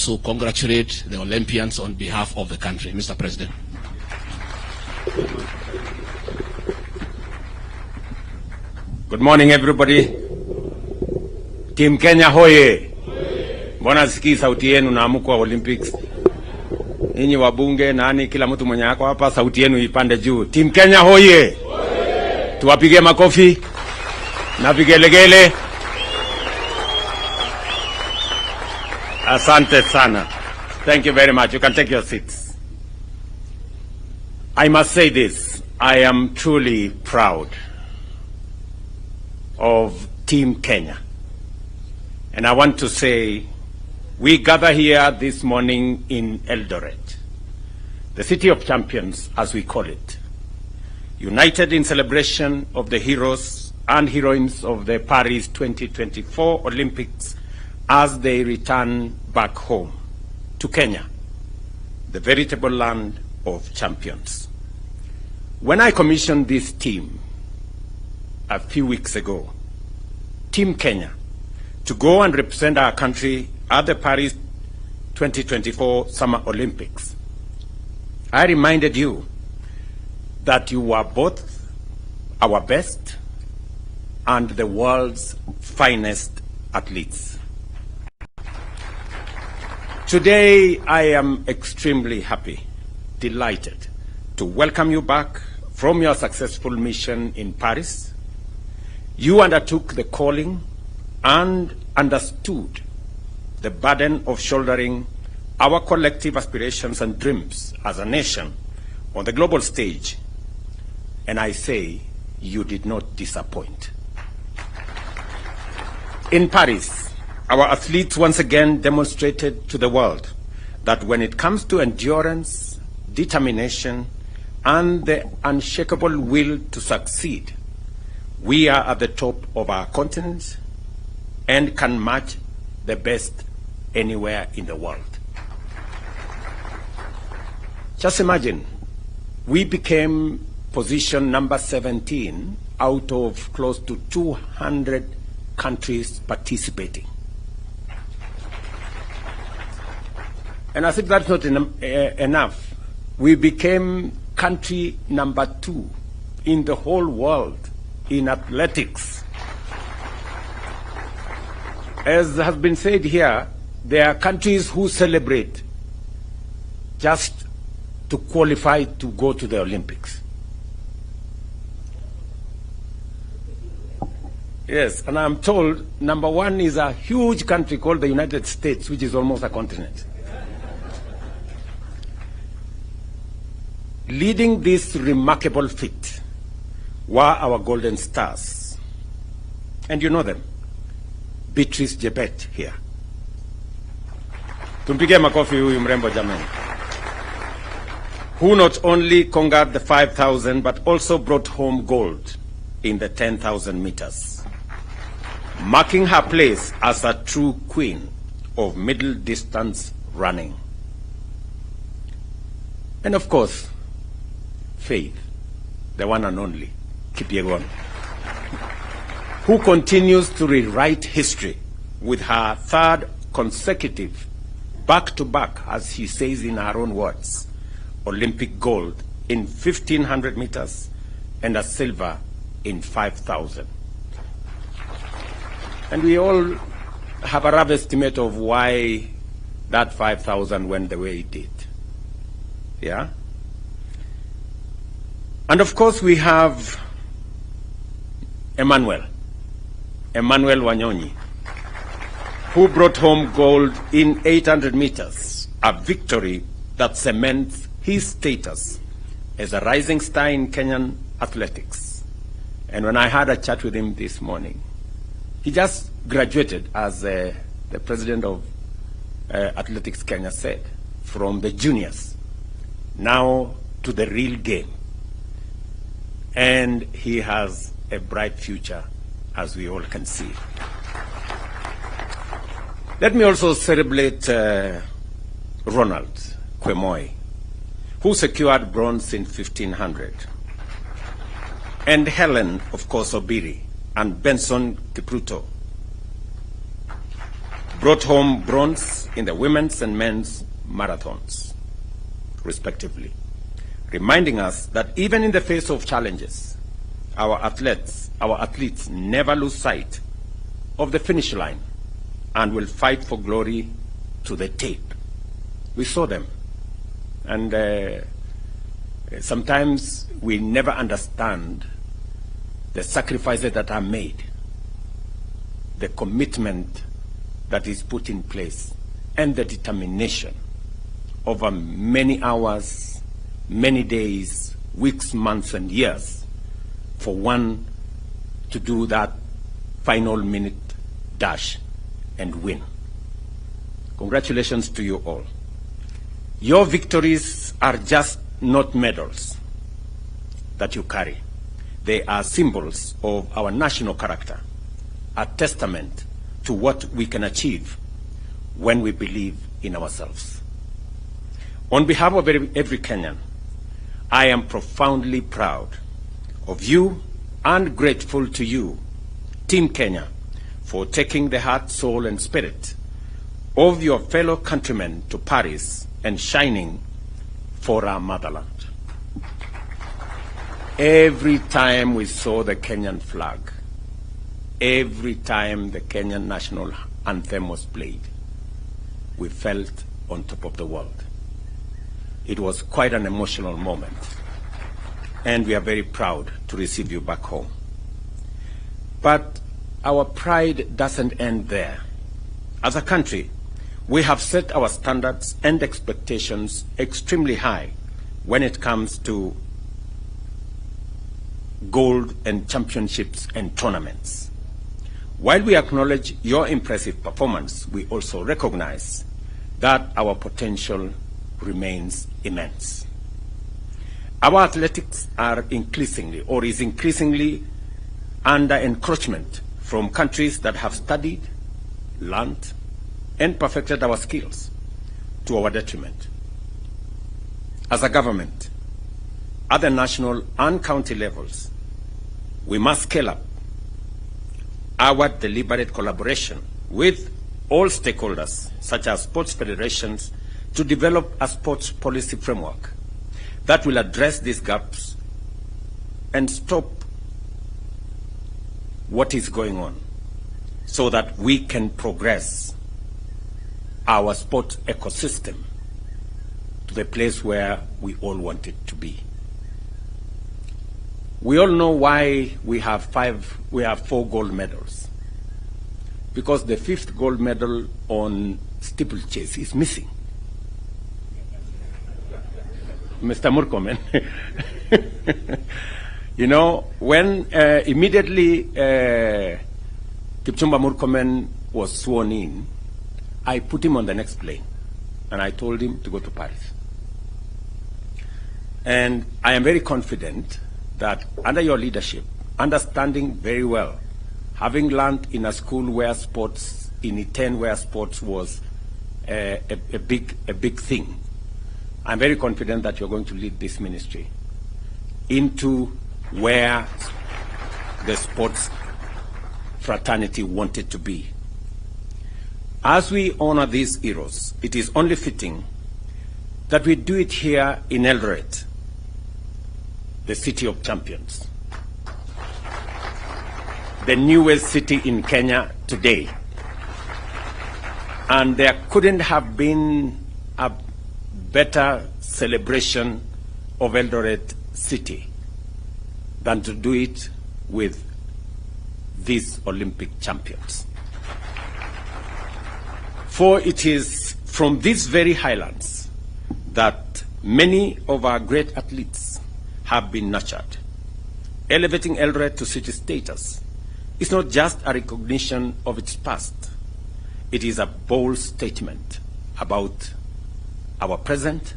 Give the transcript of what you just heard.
So congratulate the Olympians on behalf of the country, Mr. President. Good morning, everybody. Team Kenya hoye. Mbona sikii sauti yenu na amko Olympics? Ninyi wabunge nani kila mtu mwenye yako hapa sauti yenu ipande juu. Team Kenya hoye. Tuwapige makofi na vigelegele. Asante sana. Thank you very much. You can take your seats. I must say this. I am truly proud of Team Kenya. And I want to say, we gather here this morning in Eldoret, the city of champions, as we call it, united in celebration of the heroes and heroines of the Paris 2024 Olympics as they return back home to Kenya, the veritable land of champions. When I commissioned this team a few weeks ago, Team Kenya, to go and represent our country at the Paris 2024 Summer Olympics, I reminded you that you were both our best and the world's finest athletes. Today, I am extremely happy, delighted to welcome you back from your successful mission in Paris. You undertook the calling and understood the burden of shouldering our collective aspirations and dreams as a nation on the global stage. And I say, you did not disappoint. In Paris, our athletes once again demonstrated to the world that when it comes to endurance, determination, and the unshakable will to succeed, we are at the top of our continent and can match the best anywhere in the world. Just imagine, we became position number 17 out of close to 200 countries participating. And I think that's not enough. We became country number 2 in the whole world in athletics. As has been said here, there are countries who celebrate just to qualify to go to the Olympics. Yes, and I'm told number 1 is a huge country called the United States, which is almost a continent. Leading this remarkable feat were our golden stars. And you know them. Beatrice Jebet here. Tumpige makofi huyu mrembo jamani. Who not only conquered the 5,000 but also brought home gold in the 10,000 meters, marking her place as a true queen of middle distance running. And of course, Faith, the one and only Kipyegon, who continues to rewrite history with her 3rd consecutive back-to-back, as she says in her own words, Olympic gold in 1,500 meters and a silver in 5,000. And we all have a rough estimate of why that 5,000 went the way it did. Yeah? And of course we have Emmanuel Wanyonyi, who brought home gold in 800 meters, a victory that cements his status as a rising star in Kenyan athletics. And when I had a chat with him this morning, he just graduated, as the president of Athletics Kenya said, from the juniors, now to the real game. And he has a bright future, as we all can see. Let me also celebrate Ronald Kwemoy, who secured bronze in 1,500. And Helen, of course, Obiri, and Benson Kipruto, brought home bronze in the women's and men's marathons, respectively, reminding us that even in the face of challenges, our athletes never lose sight of the finish line and will fight for glory to the tape. We saw them, and sometimes we never understand the sacrifices that are made, the commitment that is put in place, and the determination over many hours, many days, weeks, months, and years for one to do that final minute dash and win. Congratulations to you all. Your victories are just not medals that you carry. They are symbols of our national character, a testament to what we can achieve when we believe in ourselves. On behalf of every Kenyan, I am profoundly proud of you and grateful to you, Team Kenya, for taking the heart, soul, and spirit of your fellow countrymen to Paris and shining for our motherland. Every time we saw the Kenyan flag, every time the Kenyan national anthem was played, we felt on top of the world. It was quite an emotional moment, and we are very proud to receive you back home. But our pride doesn't end there. As a country, we have set our standards and expectations extremely high when it comes to gold and championships and tournaments. While we acknowledge your impressive performance, we also recognize that our potential remains immense. Our athletics are is increasingly under encroachment from countries that have studied, learned, and perfected our skills to our detriment. As a government, at the national and county levels, we must scale up our deliberate collaboration with all stakeholders, such as sports federations, to develop a sports policy framework that will address these gaps and stop what is going on so that we can progress our sport ecosystem to the place where we all want it to be. We all know why we have 4 gold medals. Because the 5th gold medal on steeplechase is missing. Mr. Murkomen, you know, when immediately Kipchumba Murkomen was sworn in, I put him on the next plane and I told him to go to Paris. And I am very confident that under your leadership, understanding very well, having learned in a school where sports, in Iten where sports was a big thing, I'm very confident that you're going to lead this ministry into where the sports fraternity wanted to be. As we honor these heroes, it is only fitting that we do it here in Eldoret, the city of champions, the newest city in Kenya today. And there couldn't have been a better celebration of Eldoret city than to do it with these Olympic champions. For it is from these very highlands that many of our great athletes have been nurtured. Elevating Eldoret to city status is not just a recognition of its past. It is a bold statement about our present